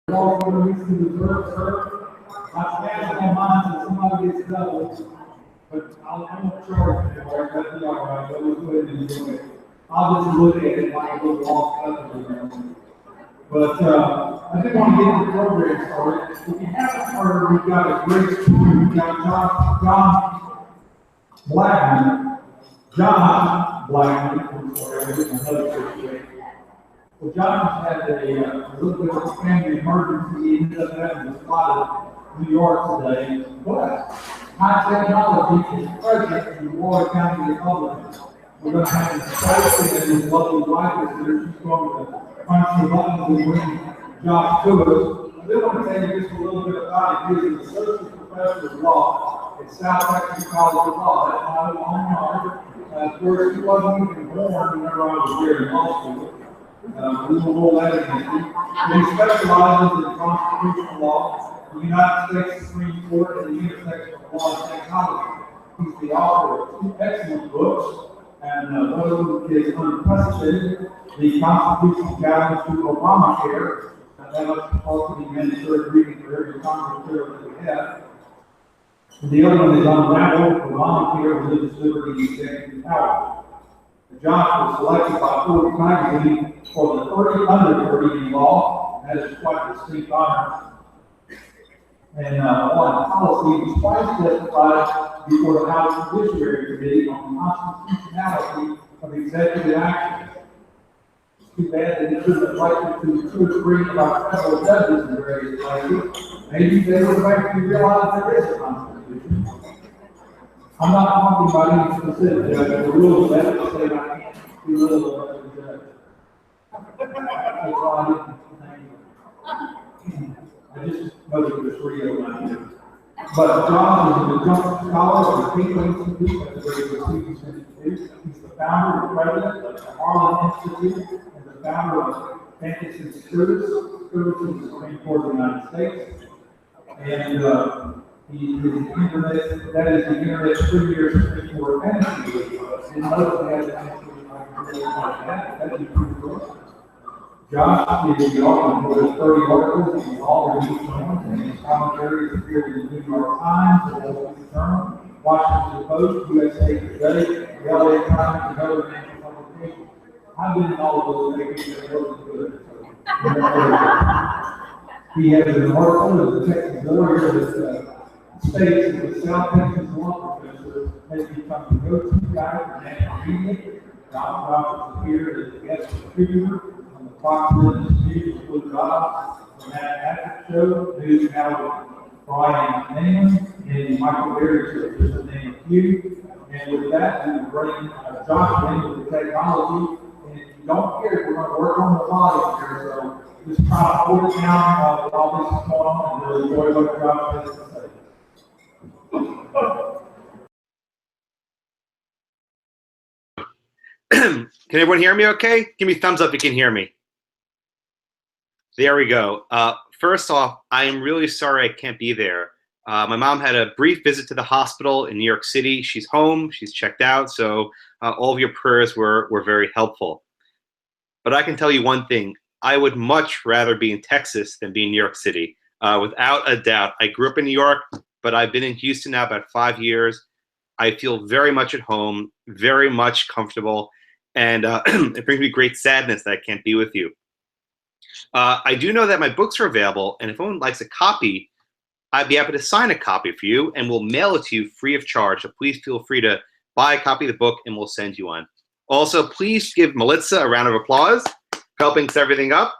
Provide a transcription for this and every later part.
Walking the reason to reserve, sir. I stand on mine that somebody gets double, but I'm not charged for it, that'd be all right, but we'll go ahead and do it. I'll just look at it like a little walk up to them. But, I did want to get the program started. If you haven't heard, we've got a great story. We've got John Blackman, I'm sorry, I didn't know. Well, John had a little bit of a family emergency. He ended up having to fly to New York today. But high technology is present in the Warren County Republic. We're going to have him spoken and his lovely wife is here. She's going to punch the buttons and bring Josh to us. I do want to tell you just a little bit about it. He's an associate professor of law at South Texas College of Law. That's my own yard. Of course, he wasn't even born whenever I was here in law school. We will roll that in. He specializes in constitutional law, the United States Supreme Court, and the intersection of law and technology. He's the author of two excellent books, and one of them is Unprecedented, the Constitutional Challenge to Obamacare. That was supposed to be mandatory reading for every Congress bill that we have. And the other one is Unraveled, Obamacare, Religious Liberty, and Executive Power. Josh was selected by Forbes magazine for the 30 under 30 in law. That is quite a distinct honor. And on policy, he was twice testified before the House Judiciary Committee on the constitutionality of executive action. It's too bad that he couldn't have liked to 2 or 3 of our federal judges in various places. Maybe they would have actually realized there is a constitution. I'm not talking about any specific judge. The rules of ethics say I can't be little of a judge. That's why I just know that there's 3 of them here. But John is an adjunct scholar of the Cato Institute, that's where the students institute. He's the founder and president of the Harlan Institute and the founder of Fantasy Students in the Supreme Court of the United States. And he is the internet, that is the internet's premier Supreme Court fantasy league. Didn't know if they had a fantasy league like that. That'd be pretty cool. Josh is the author of more than 30 articles in all the news journals, and his commentaries appeared in the New York Times, the Wall Street Journal, Washington Post, USA Today, the LA Times, and other national publications. I've been in all of those papers that wasn't good. He has an article as a Texas lawyer that states that the South Texas law professor has become the go-to guy for national media. Josh appeared as a guest contributor on the Fox Business News with Jobs, the Matt Patrick Show, News Now with Brian Neyman, and Michael Berry Show, just to name a few. And with that, we will bring Josh in with the technology. And if you don't hear it, we're going to work on the volume here. So just try to hold it down with all this is going on and really enjoy what Josh has to say. Can everyone hear me okay? Give me a thumbs up if you can hear me. There we go. First off, I am really sorry I can't be there. My mom had a brief visit to the hospital in New York City. She's home, she's checked out, so all of your prayers were very helpful. But I can tell you one thing, I would much rather be in Texas than be in New York City. Without a doubt. I grew up in New York, but I've been in Houston now about 5 years. I feel very much at home, very much comfortable, and it brings me great sadness that I can't be with you. I do know that my books are available, and if anyone likes a copy, I'd be happy to sign a copy for you, and we'll mail it to you free of charge. So please feel free to buy a copy of the book, and we'll send you one. Also, please give Melissa a round of applause for helping set everything up.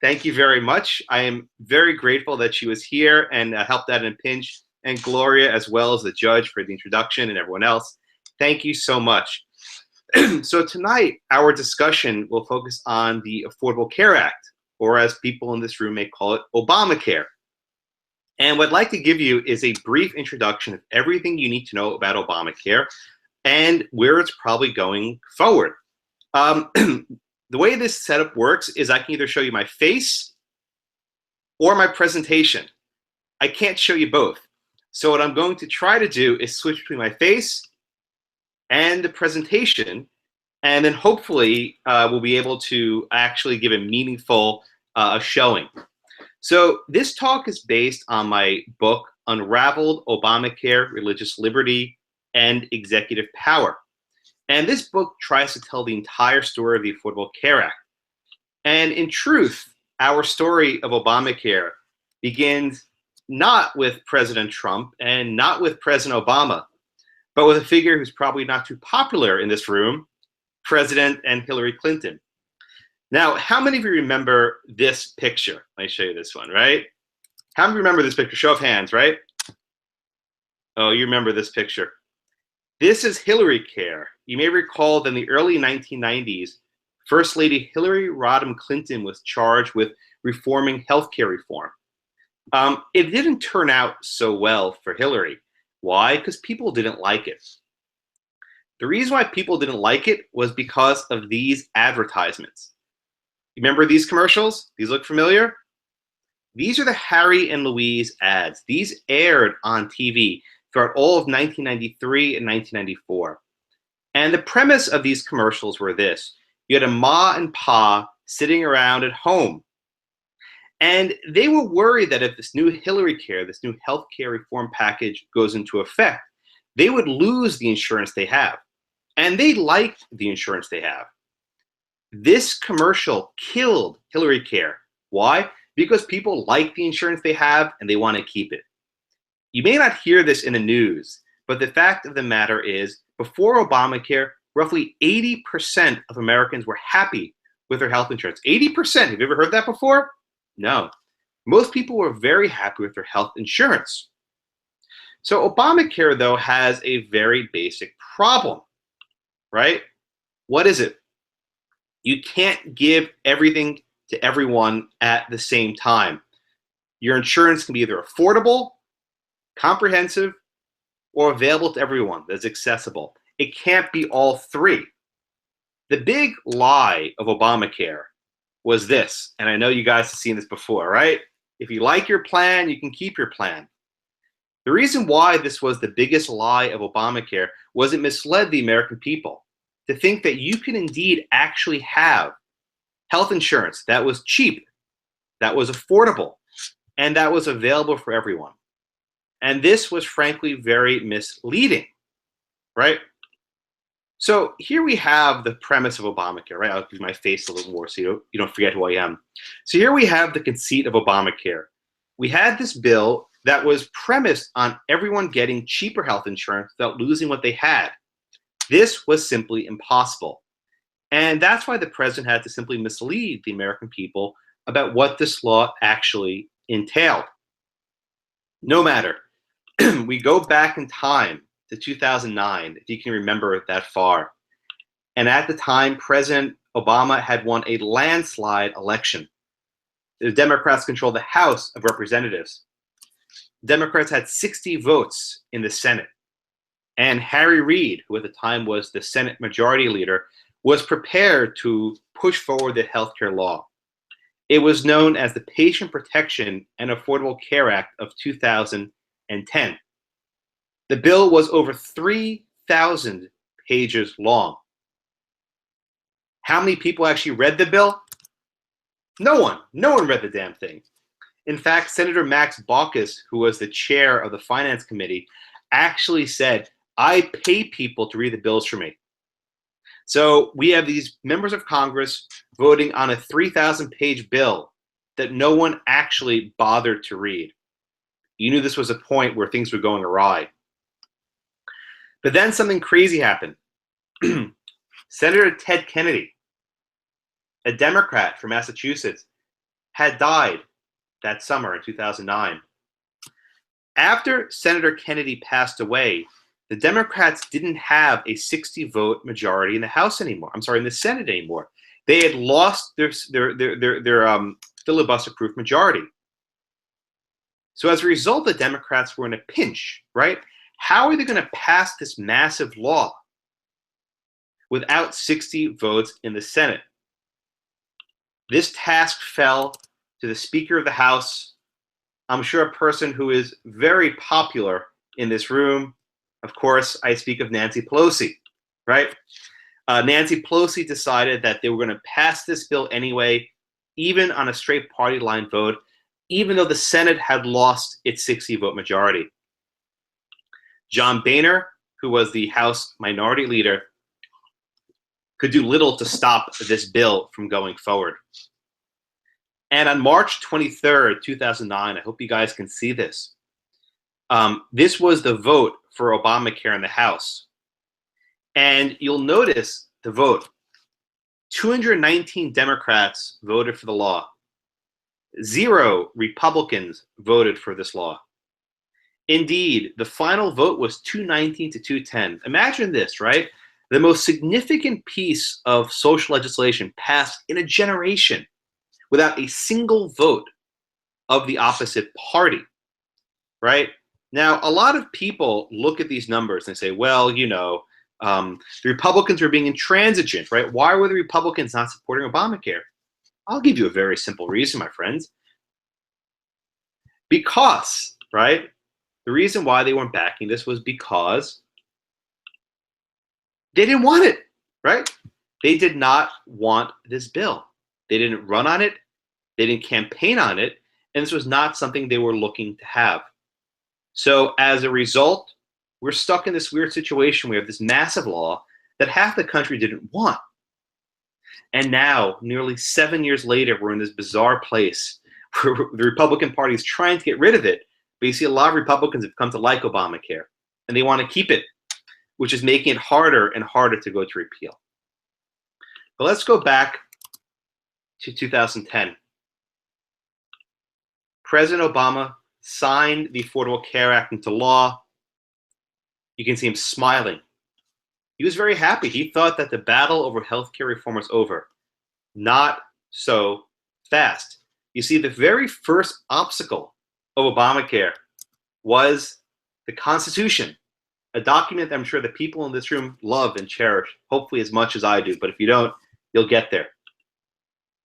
Thank you very much. I am very grateful that she was here and helped out in a pinch, and Gloria as well as the judge for the introduction and everyone else. Thank you so much. So tonight, our discussion will focus on the Affordable Care Act, or as people in this room may call it, Obamacare. And what I'd like to give you is a brief introduction of everything you need to know about Obamacare and where it's probably going forward. The way this setup works is I can either show you my face or my presentation. I can't show you both. So what I'm going to try to do is switch between my face and the presentation, and then hopefully we'll be able to actually give a meaningful showing. So this talk is based on my book, Unraveled: Obamacare, Religious Liberty, and Executive Power. And this book tries to tell the entire story of the Affordable Care Act. And in truth, our story of Obamacare begins not with President Trump and not with President Obama, but with a figure who's probably not too popular in this room, President and Hillary Clinton. Now, how many of you remember this picture? Let me show you this one, right? How many remember this picture? Show of hands, right? Oh, you remember this picture. This is Hillary Care. You may recall that in the early 1990s, First Lady Hillary Rodham Clinton was charged with reforming healthcare reform. It didn't turn out so well for Hillary. Why? Because people didn't like it. The reason why people didn't like it was because of these advertisements. Remember these commercials? These look familiar? These are the Harry and Louise ads. These aired on TV throughout all of 1993 and 1994. And the premise of these commercials were this. You had a ma and pa sitting around at home. And they were worried that if this new Hillary Care, this new healthcare reform package goes into effect, they would lose the insurance they have. And they liked the insurance they have. This commercial killed Hillary Care. Why? Because people like the insurance they have and they want to keep it. You may not hear this in the news, but the fact of the matter is, before Obamacare, roughly 80% of Americans were happy with their health insurance. 80%. Have you ever heard that before? No. Most people were very happy with their health insurance. So Obamacare, though, has a very basic problem, right? What is it? You can't give everything to everyone at the same time. Your insurance can be either affordable, comprehensive, or available to everyone that's accessible. It can't be all three. The big lie of Obamacare was this, and I know you guys have seen this before, right? If you like your plan, you can keep your plan. The reason why this was the biggest lie of Obamacare was it misled the American people to think that you can indeed actually have health insurance that was cheap, that was affordable, and that was available for everyone. And this was frankly very misleading, right? So here we have the premise of Obamacare, right? I'll give my face a little more so you don't forget who I am. So here we have the conceit of Obamacare. We had this bill that was premised on everyone getting cheaper health insurance without losing what they had. This was simply impossible. And that's why the president had to simply mislead the American people about what this law actually entailed. No matter, we go back in time to 2009, if you can remember it that far. And at the time, President Obama had won a landslide election. The Democrats controlled the House of Representatives. Democrats had 60 votes in the Senate. And Harry Reid, who at the time was the Senate Majority Leader, was prepared to push forward the healthcare law. It was known as the Patient Protection and Affordable Care Act of 2010. The bill was over 3,000 pages long. How many people actually read the bill? No one. No one read the damn thing. In fact, Senator Max Baucus, who was the chair of the Finance Committee, actually said, I pay people to read the bills for me. So we have these members of Congress voting on a 3,000-page bill that no one actually bothered to read. You knew this was a point where things were going awry. But then something crazy happened. Senator Ted Kennedy, a Democrat from Massachusetts, had died that summer in 2009. After Senator Kennedy passed away, the Democrats didn't have a 60-vote majority in the House anymore. I'm sorry, in the Senate anymore. They had lost their filibuster-proof majority. So as a result, the Democrats were in a pinch, right? How are they going to pass this massive law without 60 votes in the Senate? This task fell to the Speaker of the House. I'm sure a person who is very popular in this room. Of course, I speak of Nancy Pelosi, right? Nancy Pelosi decided that they were going to pass this bill anyway, even on a straight party line vote. even though the Senate had lost its 60-vote majority. John Boehner, who was the House Minority Leader, could do little to stop this bill from going forward. And on March 23rd, 2009, I hope you guys can see this. This was the vote for Obamacare in the House. And you'll notice the vote. 219 Democrats voted for the law. 0 Republicans voted for this law. Indeed, the final vote was 219 to 210. Imagine this, right? The most significant piece of social legislation passed in a generation without a single vote of the opposite party, right? Now, a lot of people look at these numbers and say, well, the Republicans were being intransigent, right? Why were the Republicans not supporting Obamacare? I'll give you a very simple reason, my friends. Because, right, the reason why they weren't backing this was because they didn't want it, right? They did not want this bill. They didn't run on it. They didn't campaign on it. And this was not something they were looking to have. So as a result, we're stuck in this weird situation. We have this massive law that half the country didn't want. And now, nearly 7 years later, we're in this bizarre place where the Republican Party is trying to get rid of it. But you see a lot of Republicans have come to like Obamacare, and they want to keep it, which is making it harder and harder to go to repeal. But let's go back to 2010. President Obama signed the Affordable Care Act into law. You can see him smiling. He was very happy. He thought that the battle over healthcare reform was over. Not so fast. You see, the very first obstacle of Obamacare was the Constitution, a document that I'm sure the people in this room love and cherish, hopefully as much as I do. But if you don't, you'll get there.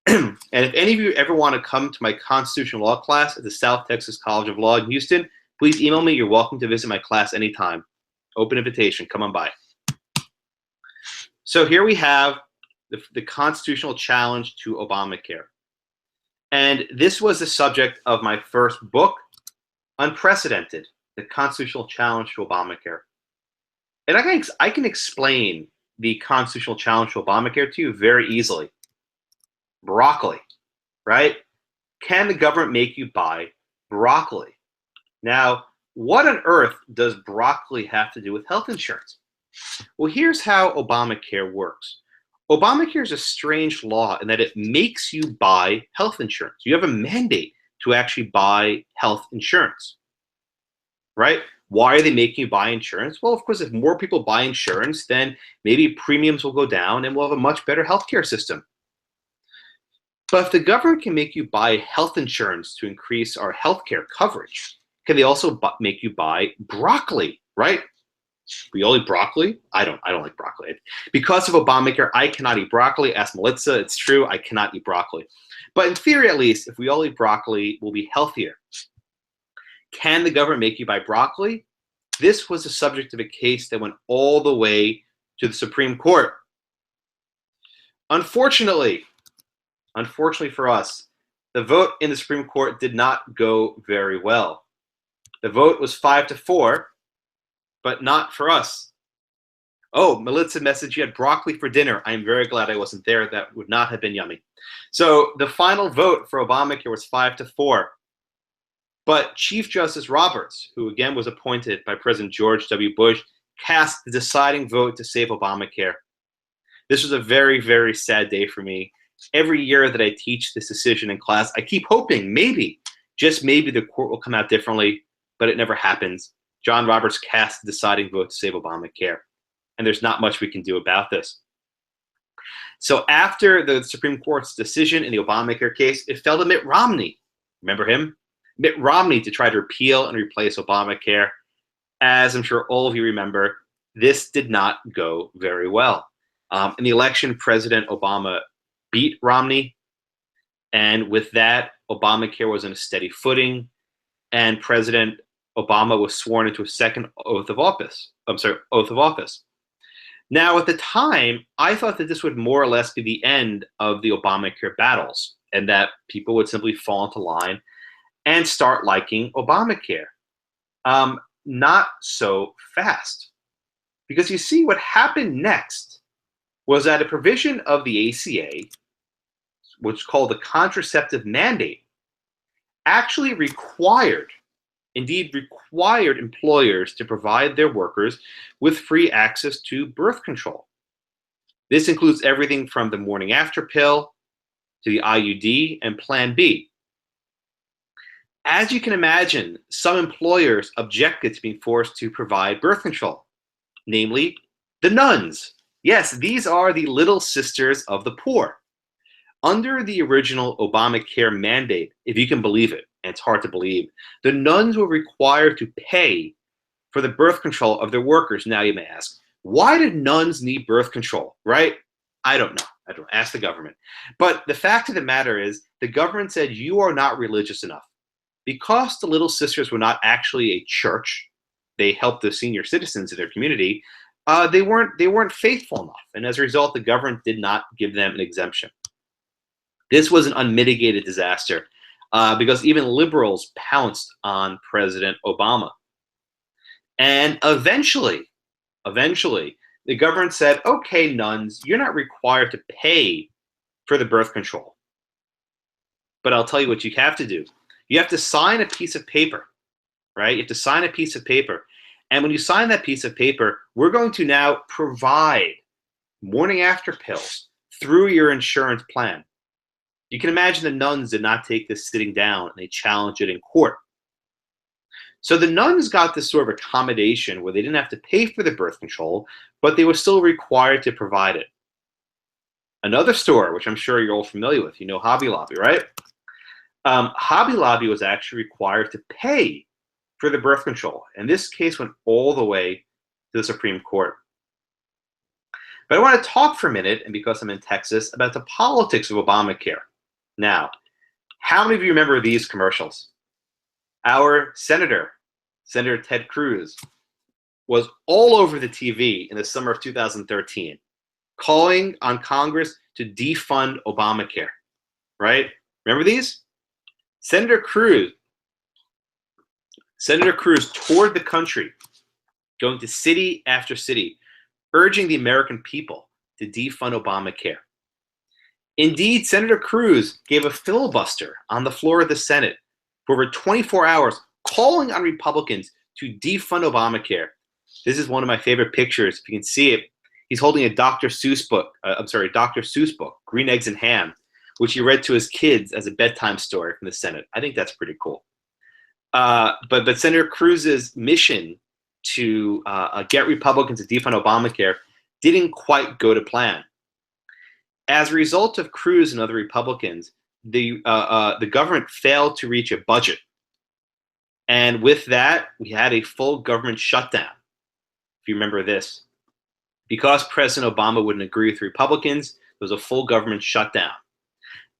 And if any of you ever want to come to my constitutional law class at the South Texas College of Law in Houston, please email me. You're welcome to visit my class anytime. Open invitation. Come on by. So here we have the constitutional challenge to Obamacare. And this was the subject of my first book, Unprecedented, the Constitutional Challenge to Obamacare. And I can explain the constitutional challenge to Obamacare to you very easily. Broccoli, right? Can the government make you buy broccoli? Now, what on earth does broccoli have to do with health insurance? Well, here's how Obamacare works. Obamacare is a strange law in that it makes you buy health insurance. You have a mandate to actually buy health insurance, right? Why are they making you buy insurance? Well, of course, if more people buy insurance, then maybe premiums will go down and we'll have a much better healthcare system. But if the government can make you buy health insurance to increase our healthcare coverage, can they also make you buy broccoli, right? We all eat broccoli? I don't like broccoli. Because of Obamacare, I cannot eat broccoli. Ask Melissa, it's true, I cannot eat broccoli. But in theory, at least, if we all eat broccoli, we'll be healthier. Can the government make you buy broccoli? This was the subject of a case that went all the way to the Supreme Court. Unfortunately for us, the vote in the Supreme Court did not go very well. The vote was 5-4, but not for us. Oh, Melissa messaged you had broccoli for dinner. I am very glad I wasn't there. That would not have been yummy. So the final vote for Obamacare was 5-4. But Chief Justice Roberts, who again was appointed by President George W. Bush, cast the deciding vote to save Obamacare. This was a very, very sad day for me. Every year that I teach this decision in class, I keep hoping maybe, just maybe, the court will come out differently, but it never happens. John Roberts cast the deciding vote to save Obamacare, and there's not much we can do about this. So after the Supreme Court's decision in the Obamacare case, it fell to Mitt Romney. Remember him? Mitt Romney to try to repeal and replace Obamacare. As I'm sure all of you remember, this did not go very well. In the election, President Obama beat Romney, and with that, Obamacare was on a steady footing, and President Obama was sworn into a second oath of office. Now, at the time, I thought that this would more or less be the end of the Obamacare battles, and that people would simply fall into line and start liking Obamacare. Not so fast. Because you see, what happened next was that a provision of the ACA, which is called the Contraceptive Mandate, actually indeed required employers to provide their workers with free access to birth control. This includes everything from the morning after pill to the IUD and Plan B. As you can imagine, some employers objected to being forced to provide birth control, namely the nuns. Yes, these are the little sisters of the poor. Under the original Obamacare mandate, if you can believe it, and it's hard to believe, the nuns were required to pay for the birth control of their workers. Now you may ask, why did nuns need birth control, right? I don't know. I don't ask the government. But the fact of the matter is, the government said you are not religious enough. Because the Little Sisters were not actually a church, they helped the senior citizens in their community, they weren't faithful enough. And as a result, the government did not give them an exemption. This was an unmitigated disaster because even liberals pounced on President Obama. And eventually, the government said, okay, nuns, you're not required to pay for the birth control. But I'll tell you what you have to do. You have to sign a piece of paper, right? You have to sign a piece of paper. And when you sign that piece of paper, we're going to now provide morning after pills through your insurance plan. You can imagine the nuns did not take this sitting down, and they challenged it in court. So the nuns got this sort of accommodation where they didn't have to pay for the birth control, but they were still required to provide it. Another store, which I'm sure you're all familiar with, you know Hobby Lobby, right? Hobby Lobby was actually required to pay for the birth control. And this case went all the way to the Supreme Court. But I want to talk for a minute, and because I'm in Texas, about the politics of Obamacare. Now, how many of you remember these commercials? Our Senator Ted Cruz, was all over the TV in the summer of 2013, calling on Congress to defund Obamacare, right? Remember these? Senator Cruz toured the country, going to city after city, urging the American people to defund Obamacare. Indeed, Senator Cruz gave a filibuster on the floor of the Senate for over 24 hours, calling on Republicans to defund Obamacare. This is one of my favorite pictures. If you can see it, he's holding a Dr. Seuss book, Green Eggs and Ham, which he read to his kids as a bedtime story from the Senate. I think that's pretty cool. But Senator Cruz's mission to get Republicans to defund Obamacare didn't quite go to plan. As a result of Cruz and other Republicans, the government failed to reach a budget. And with that, we had a full government shutdown, if you remember this. Because President Obama wouldn't agree with Republicans, there was a full government shutdown.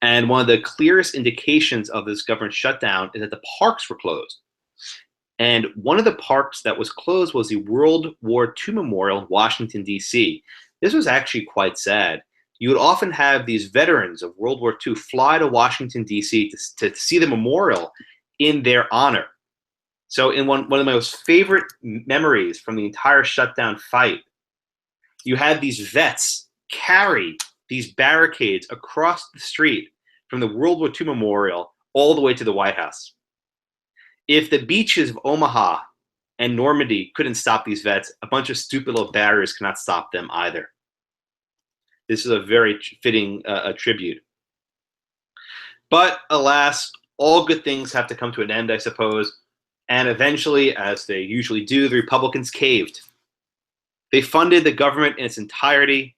And one of the clearest indications of this government shutdown is that the parks were closed. And one of the parks that was closed was the World War II Memorial in Washington, D.C. This was actually quite sad. You would often have these veterans of World War II fly to Washington, D.C. to see the memorial in their honor. So in one of my most favorite memories from the entire shutdown fight, you had these vets carry these barricades across the street from the World War II Memorial all the way to the White House. If the beaches of Omaha and Normandy couldn't stop these vets, a bunch of stupid little barriers cannot stop them either. This is a very fitting tribute. But alas, all good things have to come to an end, I suppose. And eventually, as they usually do, the Republicans caved. They funded the government in its entirety.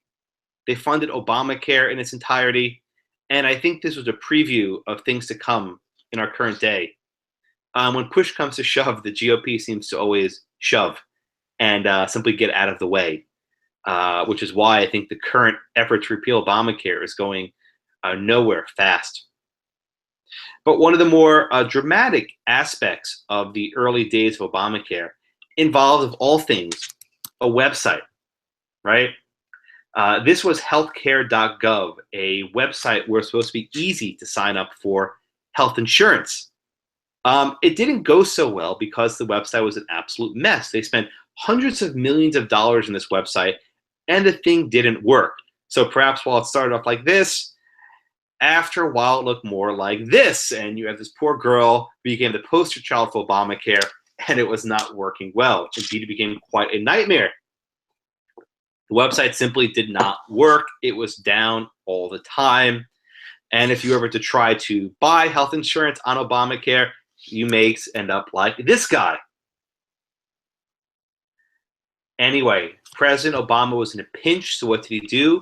They funded Obamacare in its entirety. And I think this was a preview of things to come in our current day. When push comes to shove, the GOP seems to always shove and simply get out of the way, which is why I think the current effort to repeal Obamacare is going nowhere fast. But one of the more dramatic aspects of the early days of Obamacare involved, of all things, a website, right? This was healthcare.gov, a website where it's supposed to be easy to sign up for health insurance. It didn't go so well because the website was an absolute mess. They spent hundreds of millions of dollars in this website, and the thing didn't work. So perhaps while it started off like this, after a while it looked more like this, and you have this poor girl who became the poster child for Obamacare, and it was not working well. Indeed, it became quite a nightmare. The website simply did not work. It was down all the time. And if you ever to try to buy health insurance on Obamacare, you may end up like this guy. Anyway, President Obama was in a pinch, so what did he do?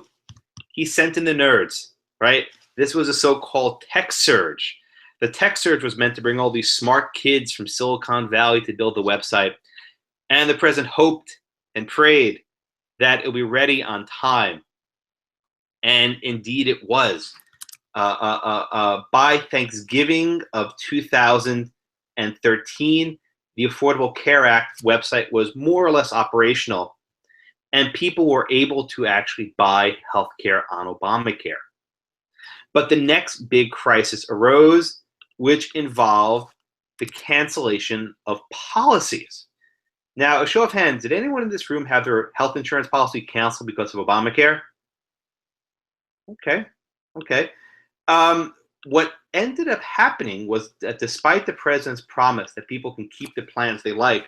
He sent in the nerds, right? This was a so-called tech surge. The tech surge was meant to bring all these smart kids from Silicon Valley to build the website. And the president hoped and prayed that it would be ready on time. And indeed it was. By Thanksgiving of 2013, the Affordable Care Act website was more or less operational, and people were able to actually buy healthcare on Obamacare. But the next big crisis arose, which involved the cancellation of policies. Now, a show of hands, did anyone in this room have their health insurance policy canceled because of Obamacare? Okay. What ended up happening was that despite the president's promise that people can keep the plans they like,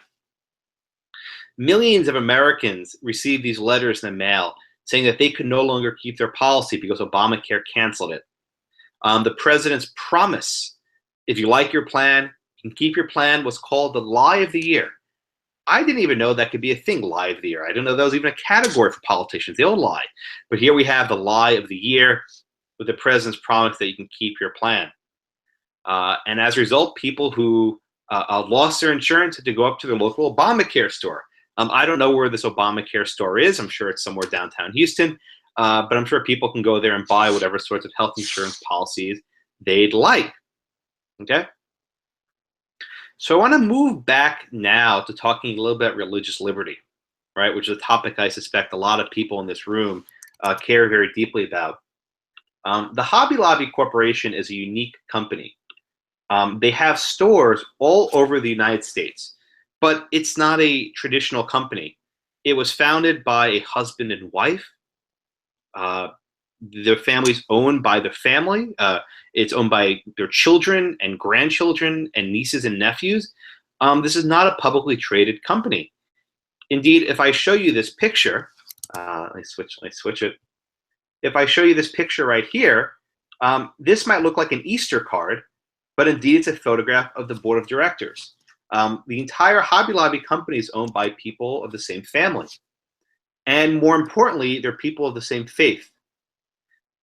millions of Americans received these letters in the mail saying that they could no longer keep their policy because Obamacare canceled it. The president's promise, if you like your plan, you can keep your plan, was called the lie of the year. I didn't even know that could be a thing, lie of the year. I didn't know that was even a category for politicians. They all lie. But here we have the lie of the year with the president's promise that you can keep your plan. And as a result, people who lost their insurance had to go up to the local Obamacare store. I don't know where this Obamacare store is. I'm sure it's somewhere downtown Houston. But I'm sure people can go there and buy whatever sorts of health insurance policies they'd like. Okay? So I want to move back now to talking a little bit about religious liberty, right? Which is a topic I suspect a lot of people in this room care very deeply about. The Hobby Lobby Corporation is a unique company. They have stores all over the United States, but it's not a traditional company. It was founded by a husband and wife. The family's owned by the family. It's owned by their children and grandchildren and nieces and nephews. This is not a publicly traded company. Indeed, if I show you this picture, let me switch it. If I show you this picture right here, this might look like an Easter card, but indeed it's a photograph of the board of directors. The entire Hobby Lobby company is owned by people of the same family. And more importantly, they're people of the same faith.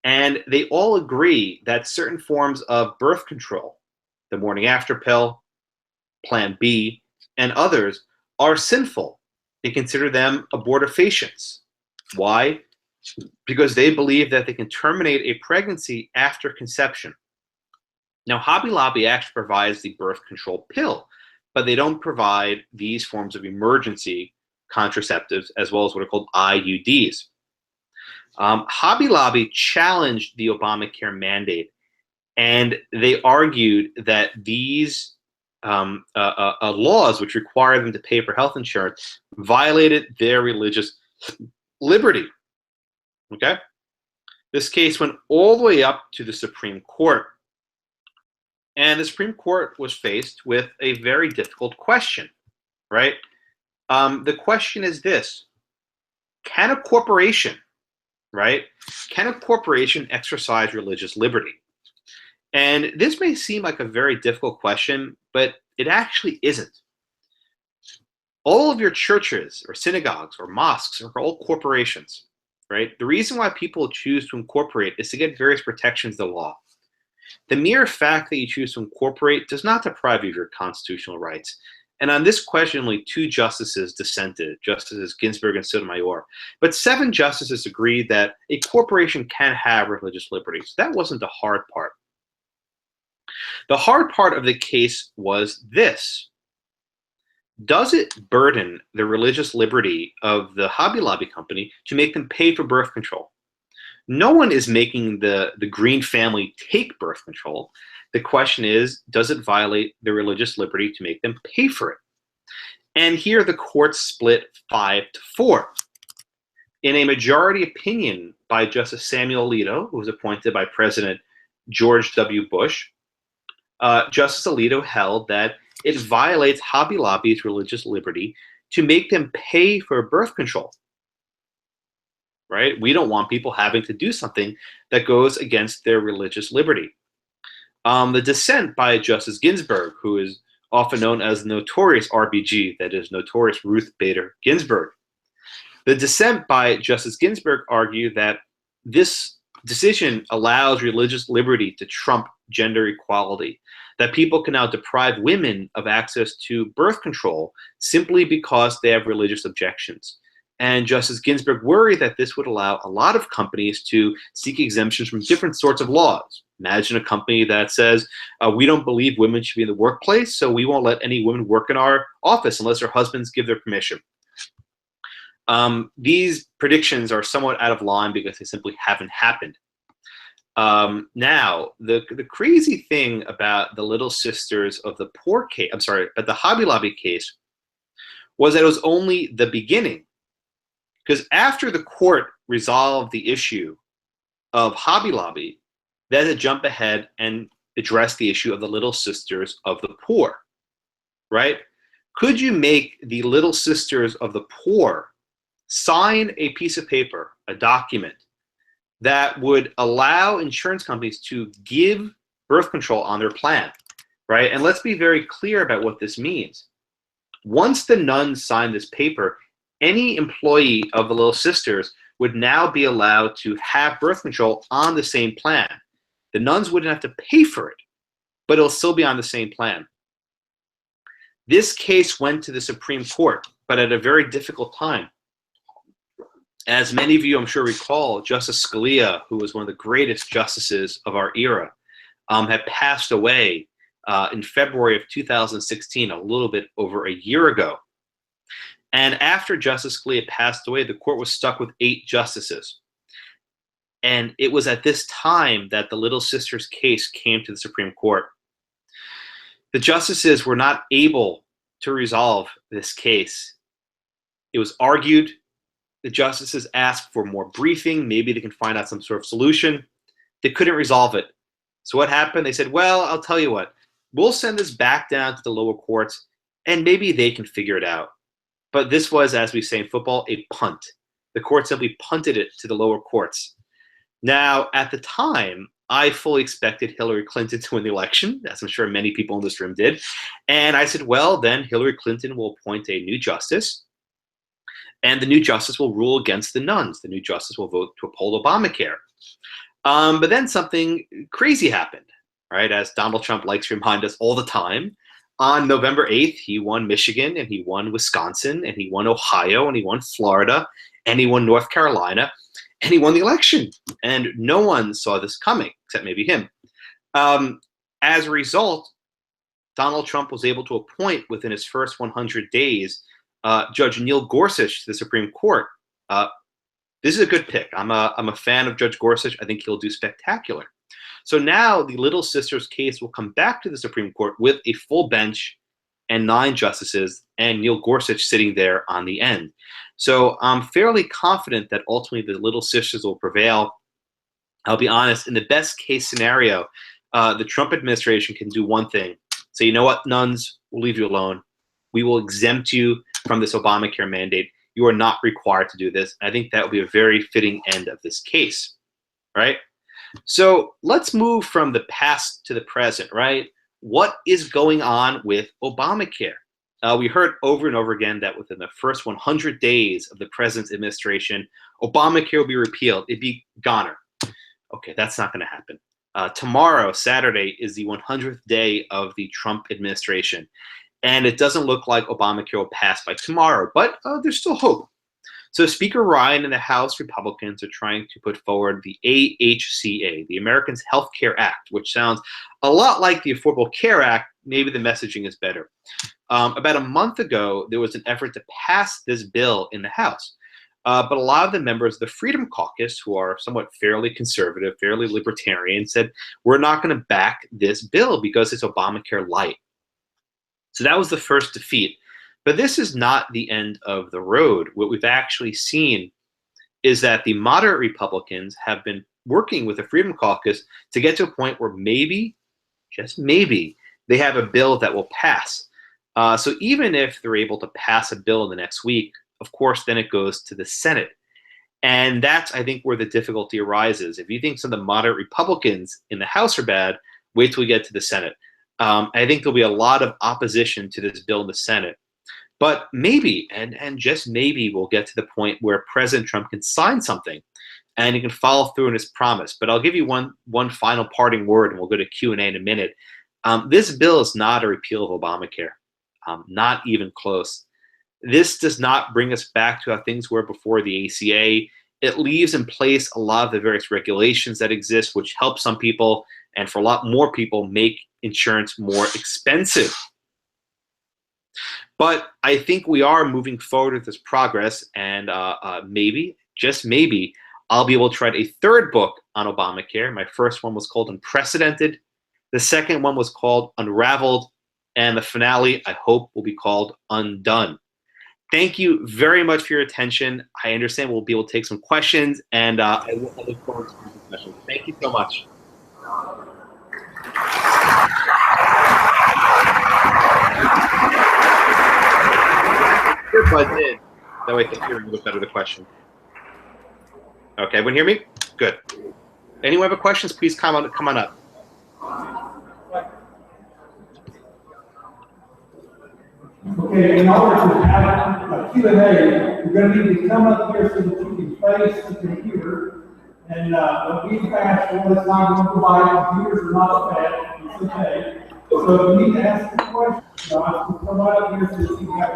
And they all agree that certain forms of birth control, the morning after pill, Plan B, and others, are sinful. They consider them abortifacients. Why? Because they believe that they can terminate a pregnancy after conception. Now, Hobby Lobby actually provides the birth control pill, but they don't provide these forms of emergency contraceptives as well as what are called IUDs. Hobby Lobby challenged the Obamacare mandate, and they argued that these laws, which require them to pay for health insurance, violated their religious liberty. Okay? This case went all the way up to the Supreme Court. And the Supreme Court was faced with a very difficult question, right? The question is this: can a corporation, right? Can a corporation exercise religious liberty? And this may seem like a very difficult question, but it actually isn't. All of your churches or synagogues or mosques are all corporations, right? The reason why people choose to incorporate is to get various protections of the law. The mere fact that you choose to incorporate does not deprive you of your constitutional rights. And on this question, only 2 justices dissented, Justices Ginsburg and Sotomayor. But 7 justices agreed that a corporation can have religious liberty. So that wasn't the hard part. The hard part of the case was this: does it burden the religious liberty of the Hobby Lobby company to make them pay for birth control? No one is making the Green family take birth control. The question is, does it violate their religious liberty to make them pay for it? And here the court split 5-4. In a majority opinion by Justice Samuel Alito, who was appointed by President George W. Bush, Justice Alito held that it violates Hobby Lobby's religious liberty to make them pay for birth control. Right? We don't want people having to do something that goes against their religious liberty. The dissent by Justice Ginsburg, who is often known as the notorious RBG, that is, Notorious Ruth Bader Ginsburg. The dissent by Justice Ginsburg argued that this decision allows religious liberty to trump gender equality, that people can now deprive women of access to birth control simply because they have religious objections. And Justice Ginsburg worried that this would allow a lot of companies to seek exemptions from different sorts of laws. Imagine a company that says, we don't believe women should be in the workplace, so we won't let any women work in our office unless their husbands give their permission. These predictions are somewhat out of line because they simply haven't happened. Now, the crazy thing about the Little Sisters of the Poor case, but the Hobby Lobby case, was that it was only the beginning. Because after the court resolved the issue of Hobby Lobby, they had to jump ahead and address the issue of the Little Sisters of the Poor, right? Could you make the Little Sisters of the Poor sign a piece of paper, a document, that would allow insurance companies to give birth control on their plan, right? And let's be very clear about what this means. Once the nuns signed this paper, any employee of the Little Sisters would now be allowed to have birth control on the same plan. The nuns wouldn't have to pay for it, but it'll still be on the same plan. This case went to the Supreme Court, but at a very difficult time. As many of you, I'm sure, recall, Justice Scalia, who was one of the greatest justices of our era, had passed away in February of 2016, a little bit over a year ago. And after Justice Scalia passed away, the court was stuck with 8 justices. And it was at this time that the Little Sisters case came to the Supreme Court. The justices were not able to resolve this case. It was argued. The justices asked for more briefing. Maybe they can find out some sort of solution. They couldn't resolve it. So what happened? They said, well, I'll tell you what. We'll send this back down to the lower courts, and maybe they can figure it out. But this was, as we say in football, a punt. The court simply punted it to the lower courts. Now, at the time, I fully expected Hillary Clinton to win the election, as I'm sure many people in this room did. And I said, well, then Hillary Clinton will appoint a new justice, and the new justice will rule against the nuns. The new justice will vote to uphold Obamacare. But then something crazy happened, right? As Donald Trump likes to remind us all the time. On November 8th, he won Michigan, and he won Wisconsin, and he won Ohio, and he won Florida, and he won North Carolina, and he won the election. And no one saw this coming, except maybe him. As a result, Donald Trump was able to appoint within his first 100 days Judge Neil Gorsuch to the Supreme Court. This is a good pick. I'm a fan of Judge Gorsuch. I think he'll do spectacular. So now the Little Sisters case will come back to the Supreme Court with a full bench and 9 justices, and Neil Gorsuch sitting there on the end. So I'm fairly confident that ultimately the Little Sisters will prevail. I'll be honest, in the best case scenario, the Trump administration can do one thing. Say, you know what, nuns, we'll leave you alone. We will exempt you from this Obamacare mandate. You are not required to do this. I think that would be a very fitting end of this case, right? So let's move from the past to the present, right? What is going on with Obamacare? We heard over and over again that within the first 100 days of the president's administration, Obamacare will be repealed. It'd be goner. Okay, that's not going to happen. Tomorrow, Saturday, is the 100th day of the Trump administration. And it doesn't look like Obamacare will pass by tomorrow, but there's still hope. So Speaker Ryan and the House Republicans are trying to put forward the AHCA, the Americans Health Care Act, which sounds a lot like the Affordable Care Act. Maybe the messaging is better. About a month ago, there was an effort to pass this bill in the House. But a lot of the members of the Freedom Caucus, who are somewhat fairly conservative, fairly libertarian, said, we're not going to back this bill because it's Obamacare light. So that was the first defeat. But this is not the end of the road. What we've actually seen is that the moderate Republicans have been working with the Freedom Caucus to get to a point where maybe, just maybe, they have a bill that will pass. So even if they're able to pass a bill in the next week, of course, then it goes to the Senate. And that's, I think, where the difficulty arises. If you think some of the moderate Republicans in the House are bad, wait till we get to the Senate. I think there'll be a lot of opposition to this bill in the Senate. But maybe, and just maybe, we'll get to the point where President Trump can sign something and he can follow through on his promise. But I'll give you one final parting word, and we'll go to Q&A in a minute. This bill is not a repeal of Obamacare, not even close. This does not bring us back to how things were before the ACA. It leaves in place a lot of the various regulations that exist, which help some people, and for a lot more people, make insurance more expensive. But I think we are moving forward with this progress, and maybe, just maybe, I'll be able to write a third book on Obamacare. My first one was called Unprecedented. The second one was called Unraveled. And the finale, I hope, will be called Undone. Thank you very much for your attention. I understand we'll be able to take some questions, and I look forward to some questions. Thank you so much. If I did, that way I can hear a little better the question. Okay, everyone hear me? Good. Anyone have questions? Please come on up. Okay, in order to have a Q&A, you're going to need to come up here so that you can face the computer. And when we pass, it's not going to provide computers are not bad. It's okay. So you need to ask the question. Come right up here so that you can have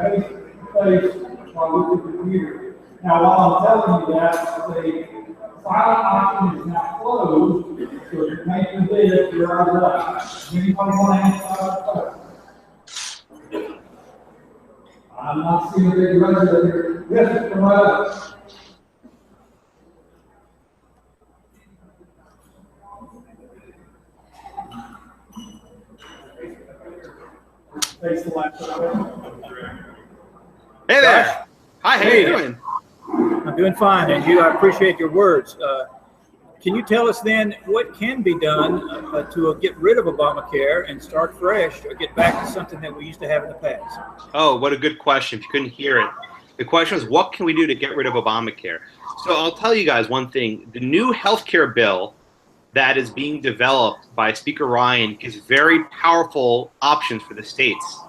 face while looking at the computer. Now, while I'm telling you that, the silent option is now closed. So if you're making this, you're out of luck. Anybody want to answer that question? I'm not seeing a big resident here. Yes, come right up. Face the laptop. Hey there. Hi, how you doing? I'm doing fine, and I appreciate your words. Can you tell us then what can be done to get rid of Obamacare and start fresh, or get back to something that we used to have in the past? Oh, what a good question. If you couldn't hear it, the question was, what can we do to get rid of Obamacare? So I'll tell you guys one thing. The new healthcare bill that is being developed by Speaker Ryan gives very powerful options for the states.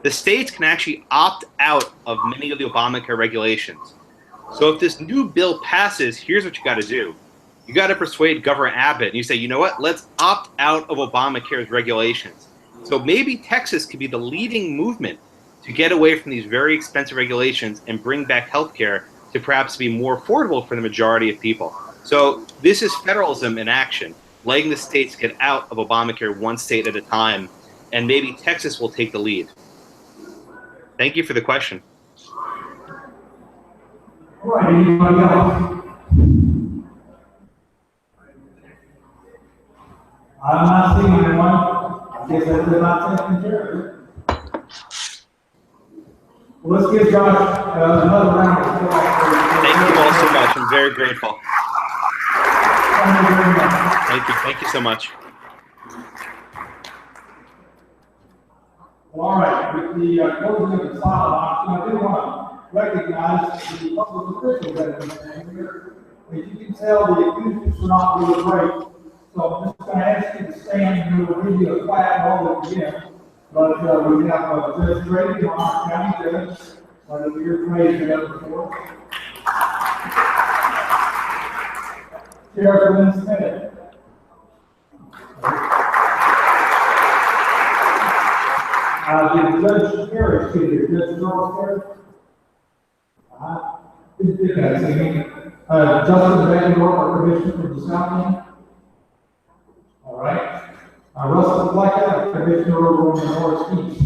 The states can actually opt out of many of the Obamacare regulations. So if this new bill passes, here's what you got to do. You got to persuade Governor Abbott, and you say, you know what, let's opt out of Obamacare's regulations. So maybe Texas could be the leading movement to get away from these very expensive regulations and bring back healthcare to perhaps be more affordable for the majority of people. So this is federalism in action, letting the states get out of Obamacare one state at a time, and maybe Texas will take the lead. Thank you for the question. All right, anybody else? I'm not seeing anyone. I guess they're not taking care of it. Well, let's give Josh another round of applause. Thank you all so much. I'm very grateful. Thank you. Thank you so much. Well, all right. With the closing of the silent option, I do want to recognize the public officials that have been here. As you can tell, the acoustics are not really great. So I'm just going to ask you to stand and we'll give you a flat moment again. But we have Judge Brady, our county judge, one of your praise before. Sheriff Lynn Smith. The Judge Harris here, Judge Charles Harris. Justin Vanderbilt, our commissioner from the South End. All right. Russell Blackett, commissioner over on the Northeast.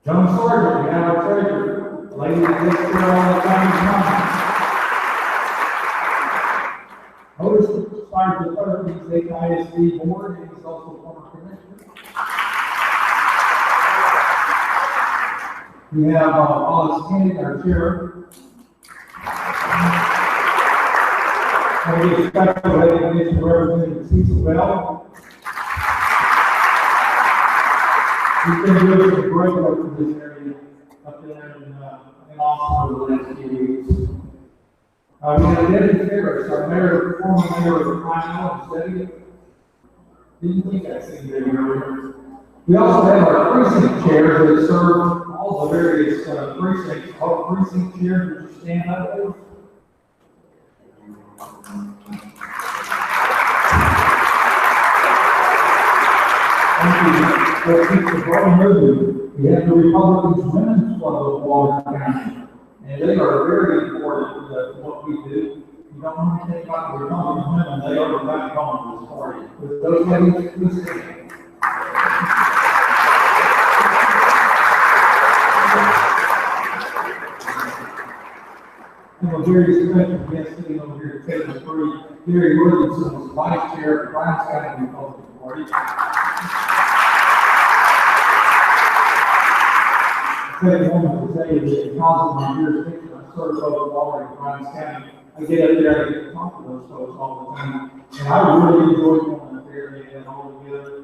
Joan Sargent, we have our treasurer. lady that takes care of all the county's money. Otis started the clerk of the state ISD board, and he's also a former commissioner. We have Wallace Kennedy, our chair. And we expect to have Representative Cecil Bell. He's been doing some great work in this area up there in Austin over the last few weeks. We have Debbie Ferris, our mayor, former mayor of Pineville and City. Didn't think I'd seen Debbie earlier. We also have our precinct chairs that serve all the various precincts. All precinct chairs, would you stand up, please? Thank you. We have the Republicans Women's Club of Walden County, and they are very important to what we do. You don't want to think about the Republican women, they are the backbone of this party. With those ladies, please stand. I have a very special guest sitting over here at table 3, Gary Williamson, is Vice Chair of the Bryan County Republican Party. I woman to say that because of my jurisdiction, I serve both Waller and Bryan County. I get up there and get to talk to those folks all the time. And I really enjoy going up there and getting all together.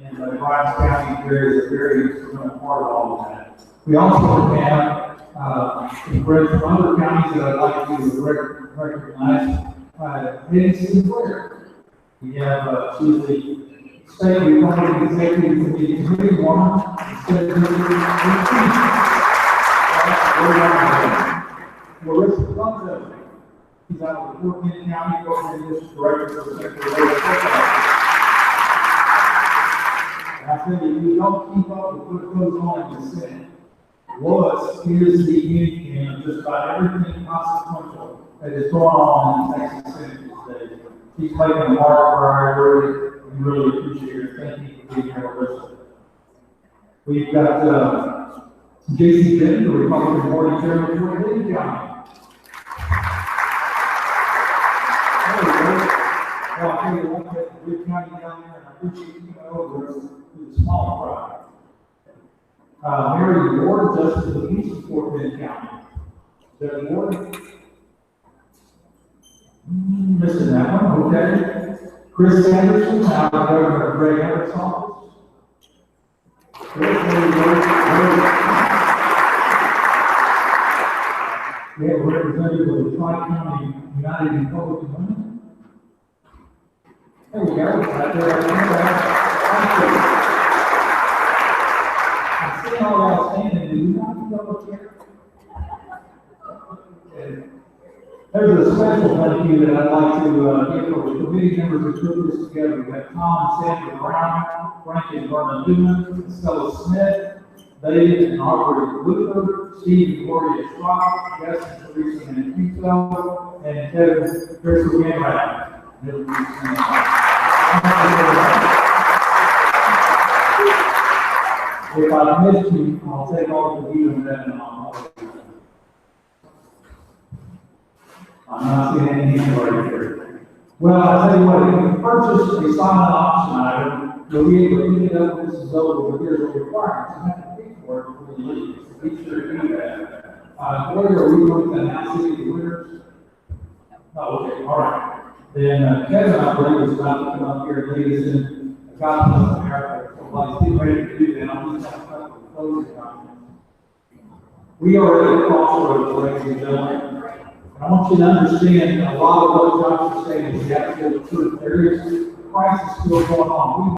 And Bryan County is a very instrumental part of all of that. We also have some friends from other counties that I'd like to recognize. Nancy Sinclair. We have, she's the State Republican Executive Committee woman. Larissa Plunzo. He's out of the Fort Bend County Government District Director for the Secretary of State. I tell you, if you don't keep up with what goes on in the Senate, Lois is the union of just about everything consequential that is going on in the Texas Senate these days. She's making a mark for our area. We really appreciate her. Thank you for being here with us. We've got J.C. Benton, the Republican Party Chairman of Fort Bend County. Well, I tell you what, that's a good county down there, and I appreciate you coming over to the small crowd. Mary Ward, Justice of the Peace of Fort Bend County. Debbie Ward. Missing that one, okay. Chris Anderson, now the Governor of Greg Abbott's office. We have a representative of the Tri-County United Republican Women. There we go. Right there. I see all y'all standing. Do you not keep up here? There's a special thank you that I'd like to give for the committee members who put this together. We have Tom and Sandra Brown, Frank and Vernon Newman, Stella Smith, David and Aubrey Luther, Steve and Gloria Schwab, Jess and Teresa Mancuso, and Kevin Crystal Gamrat. If I missed you, I'll take all of you and then I'll I'm not seeing any hands right here. Well, I'll tell you what, if you purchase a silent auction item, you'll be able to pick it up when this is over, but here's the requirements. You have to pay for it before you leave, so be sure to do that. Gloria, are we going to announce any of the winners? Oh, okay, all right. Then Kevin, I believe, is about to come up here and lead us in a gospel of America. So while he's getting ready to do that, I'll just have a couple of closing comments. We are at a crossroads, ladies and gentlemen. I want you to understand a lot of what Josh is saying is absolute truth. There is a crisis still going on.